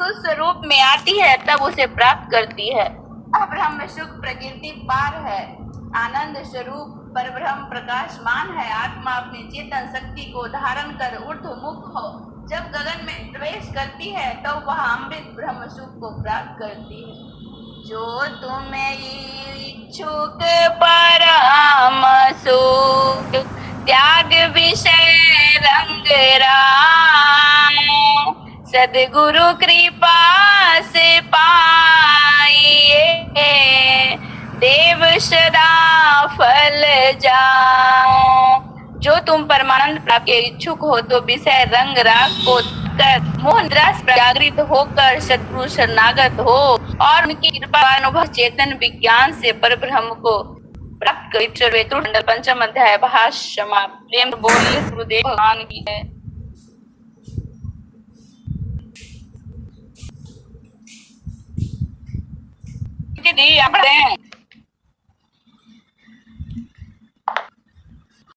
वस्तु स्वरूप में आती है तब उसे प्राप्त करती है। ब्रह्म सुख प्रकृति पार है, आनंद स्वरूप परब्रह्म प्रकाशमान है। आत्मा अपनी चेतन शक्ति को धारण कर ऊर्ध्वमुख हो जब गगन में प्रवेश करती है तो वह अमृत ब्रह्म सुख को प्राप्त करती है। जो तुम्हें इच्छुक परम सुख त्याग विषय रंग राम, सदगुरु कृपा से पाइए देव सदा फल जाओ। जो तुम परमानंद प्राप्त के इच्छुक हो तो विषय रंग राग को कर मोह निराश जागृत होकर सद्गुरु शरणागत हो और उनकी कृपा अनुभव चेतन विज्ञान से परब्रह्म को प्राप्त कर। मंडल पंचम अध्याय भाष्य समाप्त। प्रेम बोलिए गुरुदेव भगवान की है। આપણે